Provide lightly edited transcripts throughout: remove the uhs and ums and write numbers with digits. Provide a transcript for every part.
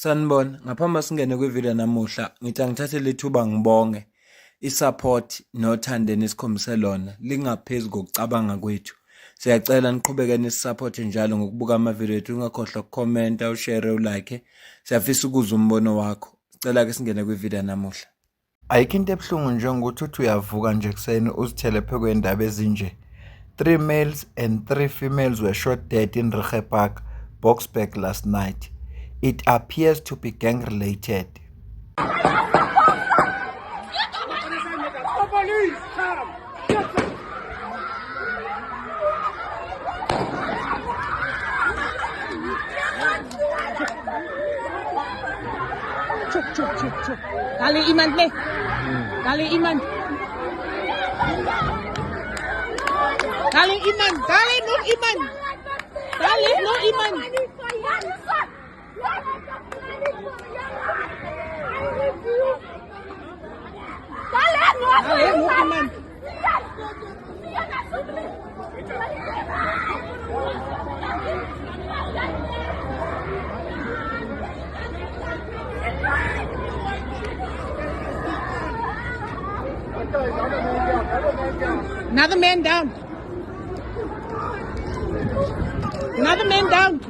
Sanibona, ngaphambi singene kwivideo namuhla, ngithi angithathe lethuba ngibonge i-support nothando enikhombise lona lingaphezu kokucabanga kwethu. Siyacela niqhubeke nisupporte njalo ngokubuka amavideo ethu, ungakhohlwa ukukhomenta, ushare, ulike. Siyafisa ukuzwa umbono wakho. Sicela ke singene kwivideo namuhla. Ayikho into ebuhlungu njengokuthi uthi uyavuka nje kuseni uzithele phe kwendaba ezinje. 3 males and 3 females were shot dead in Regepark, Boksburg last night. It appears to be gang-related. Police, come! Cuk. Kali iman nih. Kali iman. Kali iman. Kali nur iman. Kali nur iman. Kali nur iman. Another man down. Another man down.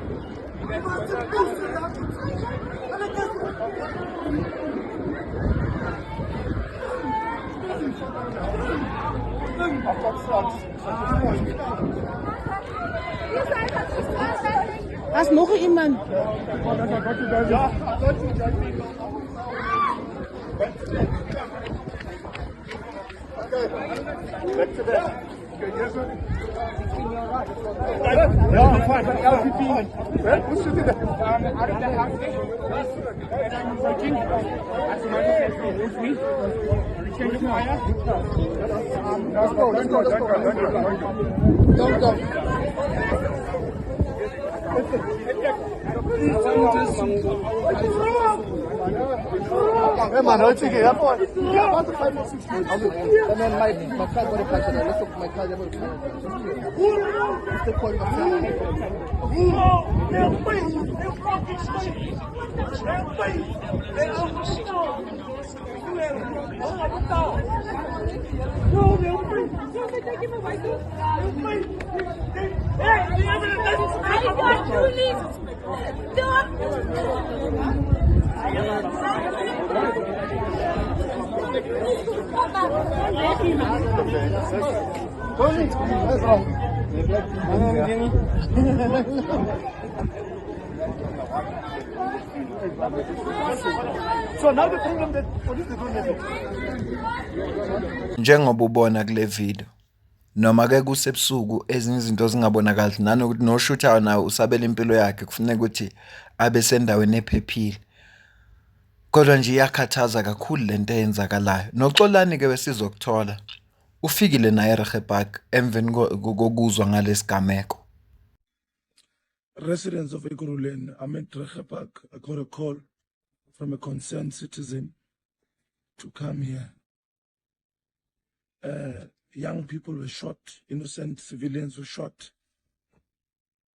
As nog iemand. Man, heute geht ab. Ja, warte, 5 or 6 minutes. And then my car got a patch and I left up my car. So now the problem that police they don't know. Njengoba ubona kule video noma ke kusebusuku ezinye izinto zingabonakali nanokuthi noshutha nawo usabela impilo yakhe kufanele ukuthi abe sendaweni ephephile. Kodwa nje iyakhathaza kakhulu lento eyenzakalayo. Noxolani ke besizokuthola ufikile naye eRegepark emveni kokuzwa ngalesigameko. Residents of Ekurhuleni, I'm at Regepark. I got a call from a concerned citizen to come here. Young people were shot, innocent civilians were shot.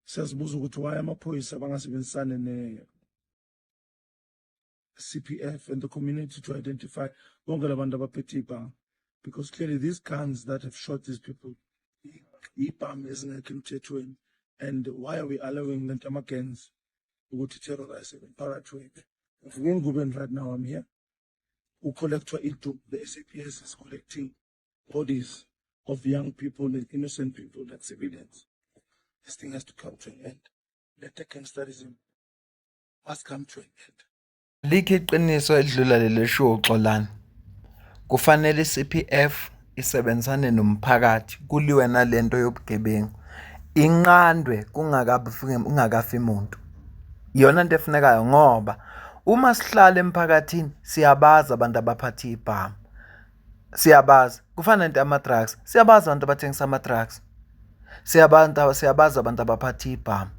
Siyazibuza ukuthi why amaphoyisa bangasebenzisana CPF and the community to identify bonke labantu abaphethe ibhanga, because clearly these guns that have shot these people, ibhanga ezingekho emthethweni. And why are we allowing the Tamakens to terrorize emphakathi wethu? In Guben right now, I'm here. We collect the SAPS is collecting bodies of young people and innocent people like civilians. This thing has to come to an end. Let the gangsterism must come to an end. Likhe iqiniso edlula leli show Xolani. Kufanele CPF isebenzisane nomphakathi kuliwe nalento yobugebengu. Inqandwe ungakafi umuntu. Iyona into efunekayo ngoba uma sihlala emphakathini siyabaza abantu abaphatha ibhamu. Siyabaza kufana nento ama-drugs. Siyabaza abantu abathengisa ama-drugs. Siyabaza abantu abaphatha ibhamu.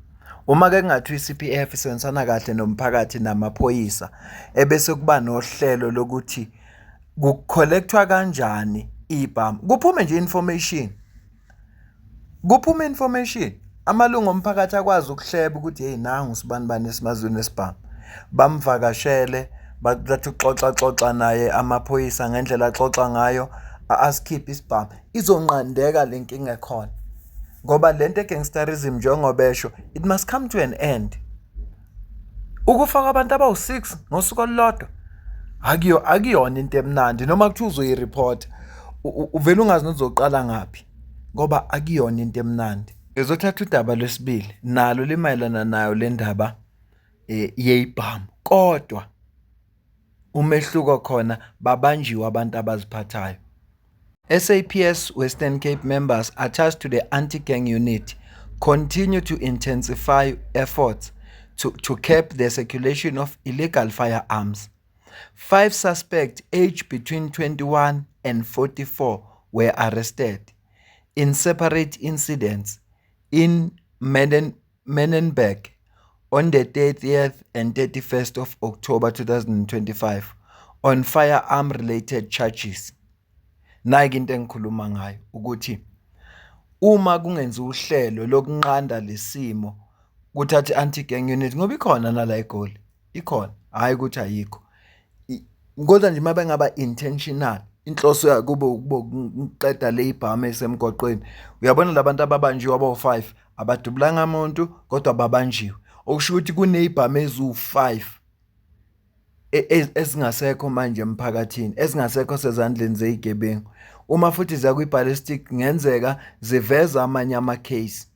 Uma ke kungathiwa iCPF isebenzisana kahle nomphakathi namaphoyisa ebese kuba nohlelo lokuthi kucollectwa kanjani ibhamu. Kuphume nje information. Amalungu omphakathi akwazi ukuhleba ukuthi hey nangu sibani bani esimazweni esibhamu. bamvakashele bathi uxoxa naye amaphoyisa ngendlela axoxa ngayo asikhiphe isibhamu izonqandeka le nkinga ekhona ngoba lento egangsterism njengoba esho it must come to an end. Ukufaka abantu abawu6 ngosuku olulodwa akuyona into emnandi noma kuthiwa uzoyireport uvela ungazi nokuzoqala ngapi ngoba akuyona into emnandi. Ngizothatha udaba lwesibili nalo limayelana nayo le ndaba yeyibhamu kodwa umehluko khona babanjiwe abantu abaziphathayo. SAPS Western Cape members attached to the anti-gang unit continue to intensify efforts to curb the circulation of illegal firearms. 5 suspects aged between 21 and 44 were arrested in separate incidents in Menenberg on the 30th and 31st of October 2025 on firearm-related charges. Nayike into engikhuluma ngayo ukuthi uma kungenziwa uhlelo lokunqanda lesimo kuthatha anti-gang unit ngoba ikhona nala eGoli ikhona hayi ukuthi ayikho kodwa nje mabe ngaba intentional inhloso yakube ukuqeda le ibhamu esemgwaqweni. Uyabona labantu ababanjiwe abawu5 abadubulanga umuntu kodwa babanjiwe okusho ukuthi kunezibhamu ezu5 ezingasekho manje emphakathini ezingasekho sezandleni zezigebengu. Uma futhi ziya kwi-ballistic ngenzeka ziveza amanye ama-case.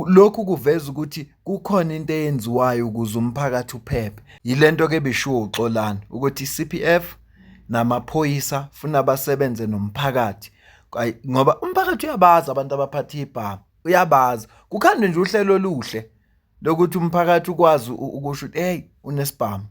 Lokhu kuveza ukuthi kukhona into eyenziwayo ukuze umphakathi uphephe. Yilento ke bishiwo uXolani ukuthi iCPF namaphoyisa funa basebenze nomphakathi ngoba umphakathi uyabaza abantu abaphatha ibhamu uyabaza. Kukhandwe nje uhlelo oluhle lokuthi umphakathi ukwazi ukusho ukuthi hey unesibhamu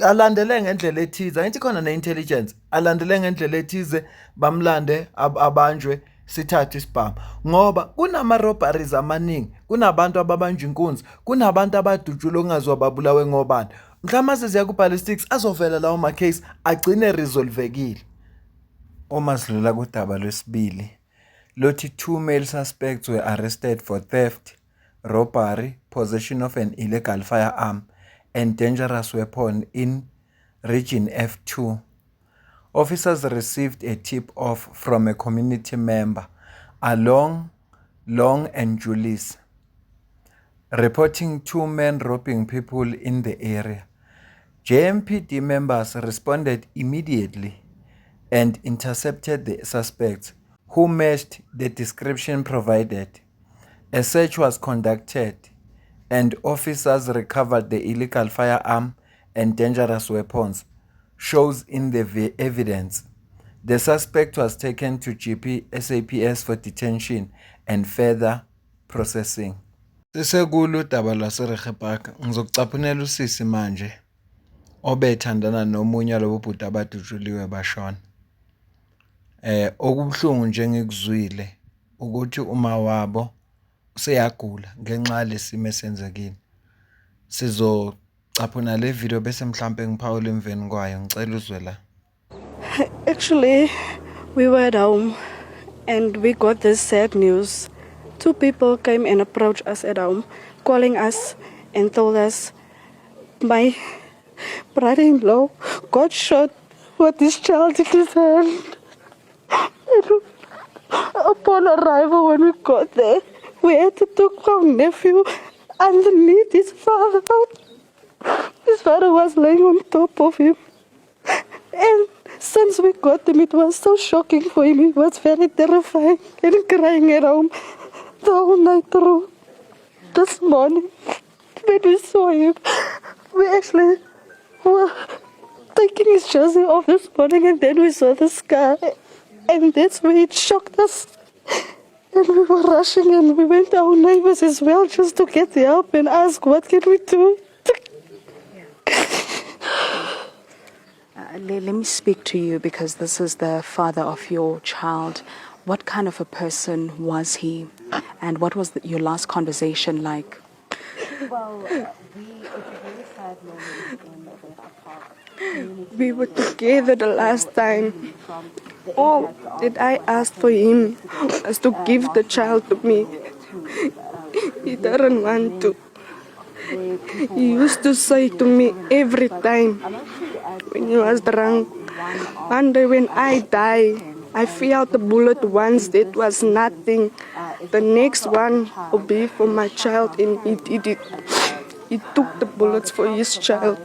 alandele ngendlela ethize angithi khona neintelligence alandele ngendlela ethize bamlande abanjwe sithathe isibhamu ngoba kunama robberies amaningi kunabantu ababanjwa inkunzi kunabantu abadutshulwe ongaziwa babulawe ngobani mhlawumbe seziya ku ballistics azovela lawo ma case agcine resolvekile. Uma sidlula kudaba lwesibili lothi 2 male suspects were arrested for theft, robbery, possession of an illegal firearm and dangerous weapon in Region F2. Officers received a tip-off from a community member along Long and Julius, reporting 2 men robbing people in the area. JMPD members responded immediately and intercepted the suspects, who matched the description provided. A search was conducted and officers recovered the illegal firearm and dangerous weapons, shows in the evidence. The suspect was taken to GP SAPS for detention and further processing. Sisekulo udaba lwaseRegge Park ngizokucaphunela usisi manje obethandana nomunye lobo bhuti abadutshuliwe bashona. Okubuhlungu nje ngikuzwile ukuthi uma wabo useyagula ngenxa yalesimo esenzekile. Sizocaphuna le video bese mhlambe ngiphawula emveni kwayo ngicela uzwe la. Actually, we were at home and we got this sad news. 2 people came and approached us at home, calling us and told us my brother-in-law got shot with his child in his hand. And upon arrival, when we got there, we had to take our nephew underneath his father. His father was laying on top of him. And since we got him, it was so shocking for him. It was very terrifying and crying at home the whole night through. This morning, when we saw him, we actually were taking his jersey off this morning, and then we saw the scar. And that's where it shocked us. And we were rushing and we went to our neighbors as well just to get help and ask what can we do. Let me speak to you because this is the father of your child. What kind of a person was he? And what was your last conversation like? Well, it's a very sad moment in the park. We were together the last time. All that I asked for him was to give the child to me. He didn't want to. He used to say to me every time when he was drunk, one day when I die, I felt the bullet once, that was nothing. The next one will be for my child, and he did it. He took the bullets for his child.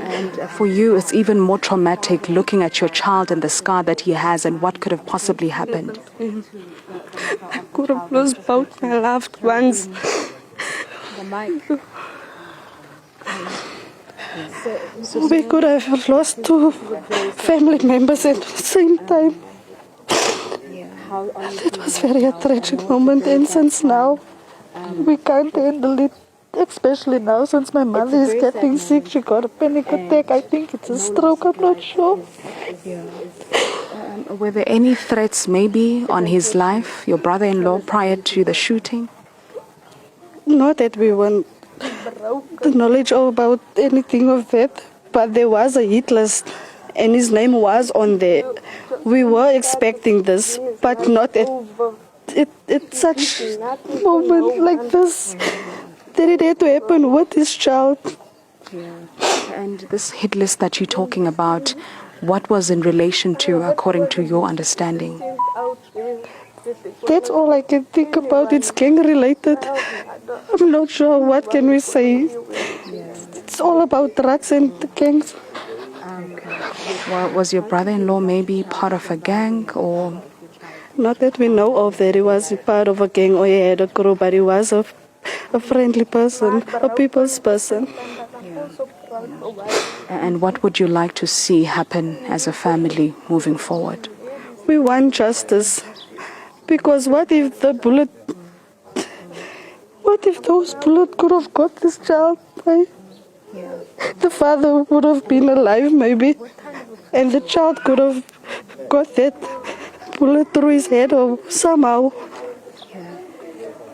And for you, it's even more traumatic looking at your child and the scar that he has and what could have possibly happened. I could have lost both my loved ones. We could have lost two family members at the same time. It was very a tragic moment, and since now we can't handle it. Especially now, since my mother is getting sick, she got a panic attack. I think it's a stroke, I'm not sure. Were there any threats maybe on his life, your brother-in-law, prior to the shooting? Not that we want the knowledge about anything of that, but there was a hit list and his name was on there. We were expecting this, but not at such moment like this. That it had to happen with his child. And this hit list that you're talking about, what was in relation to, according to your understanding? That's all I can think about. It's gang related. I'm not sure what can we say. It's all about drugs and the gangs. Well, was your brother-in-law maybe part of a gang or? Not that we know of that he was a part of a gang or he had a crew, but he was a friendly person, a people's person. And what would you like to see happen as a family moving forward? We want justice. Because what if those bullets could have got this child? Right? The father would have been alive maybe, and the child could have got that bullet through his head or somehow.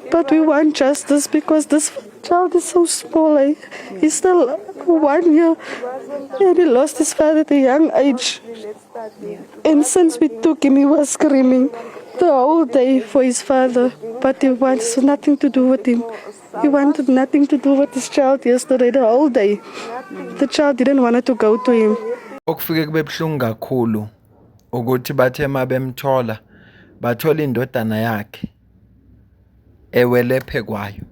But we want justice because this child is so small. He's still 1 year and he lost his father at a young age. And since we took him, he was screaming the whole day for his father. But he wants nothing to do with him. He wanted nothing to do with his child yesterday, the whole day. The child didn't want to go to him. Okufike kube buhlungu kakhulu ukuthi bathe mabemthola bathola indodana yakhe ewele kwayo.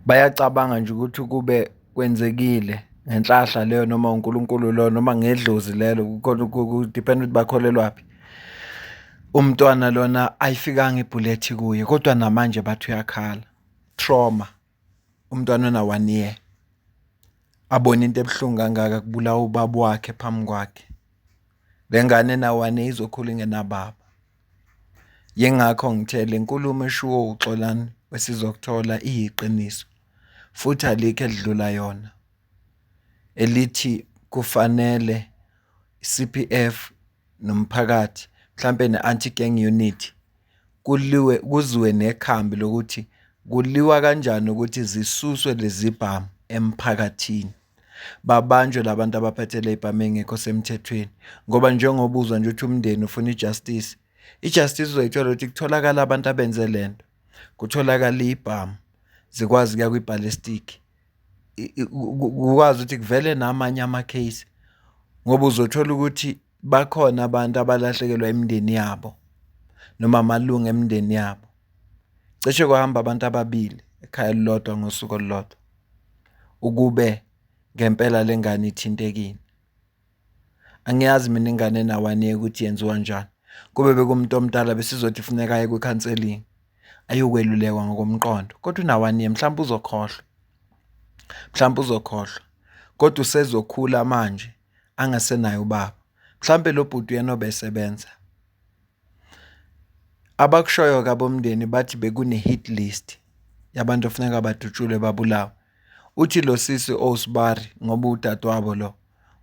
Bayacabanga nje ukuthi kube kwenzekile ngenhlahla leyo noma uNkulunkulu lo noma ngedlozi lelo depend ukuthi bakholelwapi. Umntwana lona ayifikanga ibullet kuye kodwa namanje bathu yakhala. Trauma. Umntwana ona 1 year. Abona into ebuhlungu kangaka kubulawa ubaba wakhe phambi kwakhe. Lengane na 1 year izokhula ingenababa. Yengakho ngithe lenkulumo eshuwo uXolani wesizokuthola iyiqiniso futhi alikho edlula yona elithi kufanele CPF nomphakathi mhlambe ne-anti-gang unit kuziwe nekhambi lokuthi kuliwa kanjani ukuthi zisuswe lezi bhamu emphakathini. Babanjwe labantu abaphethele ibhamu engekho semthethweni ngoba njengoba uzwa nje ukuthi umndeni ufuna ijustice. Ijustice uzoyithola ukuthi kutholakala abantu abenze lento. Kutholakala ibhamu zikwazi kuya kwi-ballistic. Ukwazi ukuthi kuvele namanye ama-case ngoba uzothola ukuthi bakhona abantu abalahlekelwa imindeni yabo noma amalungu emindeni yabo. Cishe kwahamba abantu ababili ekhaya lodwa ngosuku olulodwa. Ukube ngempela lengane ithintekile. Angiyazi mina ingane na 1 year ukuthi yenziwa kanjani. Kube bekumuntu omdala besizothi funeka aye kwi-counseling ayokwelulekwa ngokomqondo. Kodwa una 1 year mhlawumbe uzokhohlwa. Kodwa usezokhula manje angasenayo ubaba. Mhlawumbe lo bhuti yena obesebenza. Abakushoyo kabomndeni bathi bekune hit list yabantu ofuneka badutshulwe babulawa. Uthi lo sisi oSibari ngoba udadewabo lo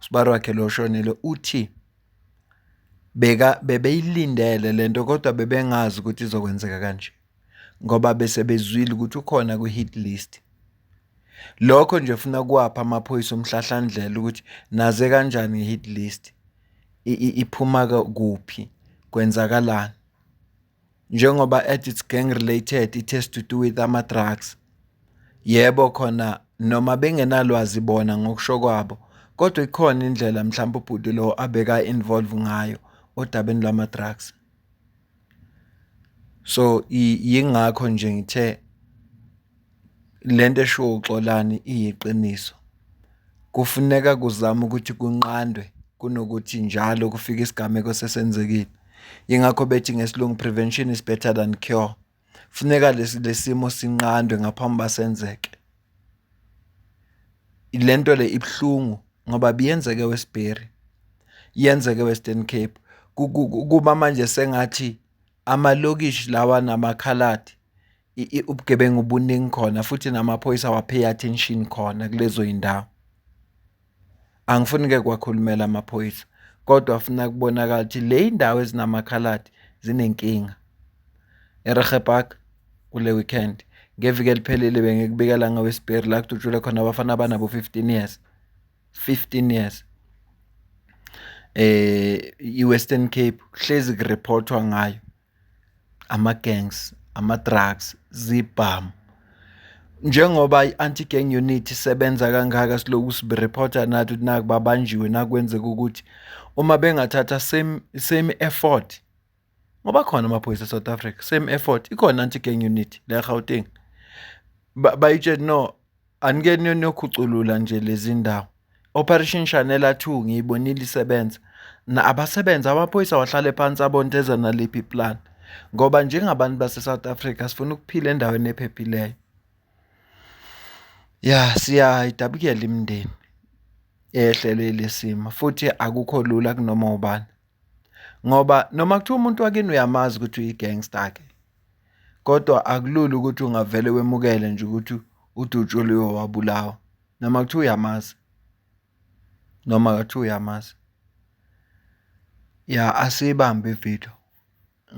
uSibari wakhe lo shonile uthi bebeyilindele lento kodwa bebengazi ukuthi izokwenzeka kanje ngoba bese bezwile ukuthi ukhona ku-hit list. Lokho nje ufuna kuwapha amaphoyisa umhlahlandlela ukuthi naze kanjani i-hit list iphuma kuphi kwenzakalani. Njengoba at it's gang related, it has to do with ama drugs. Yebo khona noma bengenalwazi bona ngokusho kwabo, kodwa ikhona indlela mhlawumbe ubhuti lo abeka involve ngayo odabeni lwama-drugs. So yingakho nje ngithe lento eshiwo uXolani iyiqiniso. Kufuneka kuzama ukuthi kunqandwe kunokuthi njalo kufika isigameko sesenzekile. Yingakho bethi ngesilungu prevention is better than cure. Funeka lesimo sinqandwe ngaphambi basenzeke. Lento le ibhlungu ngoba biyenzeke eWestbury, yenzeke eWestern Cape. Kuba manje sengathi amalokishi lawa namakhaladi ubugebengu ubuningi khona futhi namaphoyisa wapay attention khona kulezo indawo. Angifuni ke kwakhulumela amaphoyisa, kodwa afuna kubonakala ukuthi le indawo ezinamakhaladi zinenkinga. eRegepark kule weekend ngeviki eliphelile bengikubikela ngaWestbury la kudutshulwe khona abafana abanabo 15 years. I-Western Cape hlezi kureportwa ngayo ama-gangs, ama-drugs, zibhamu. Njengoba i-anti-gang unit isebenza kangaka siloku sireporta nathi ukuthi naku babanjiwe nakwenzeka ukuthi uma bengathatha same effort, ngoba khona amaphoyisa eSouth Africa, same effort, ikhona anti-gang unit la eGauteng. Bayitshela no, anike niyokhuculula nje lezi ndawo. Operation Shanela 2 ngiyibonile isebenza. Na abasebenza amaphoyisa wahlale phansi abonteza naliphi iplan. Ngoba njengabantu base-South Africa sifuna ukuphila endaweni ephephileyo. Ya, siyayidabukela imindeni ehlele lesimo futhi akukho lula kunoma ubani. Ngoba noma kuthiwa umuntu wakini uyamazi ukuthi uyigangster ke, kodwa akulula ukuthi ungavele wemukele nje ukuthi uDutshuliwe wabulawa. Noma kuthiwa uyamazi. Ya, asibambe ivideo.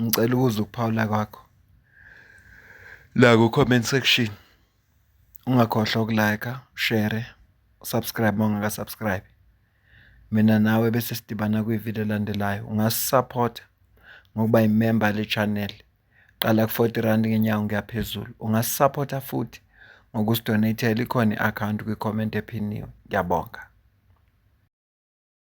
Ngicela ukuza ukuphawula kwakho la ku-comment section. Ungakhohlwa ukulike, share, subscribe uma ungaka-subscribe. Mina nawe bese sidibana kwivideo elandelayo. Ungasisupport ngokuba imember le channel. Qala ku-R40 ngenyanga kuya phezulu. Ungasisupport futhi ngokusidonatela, ikhona i-account kwi-comment ephiniwe. Ngiyabonga.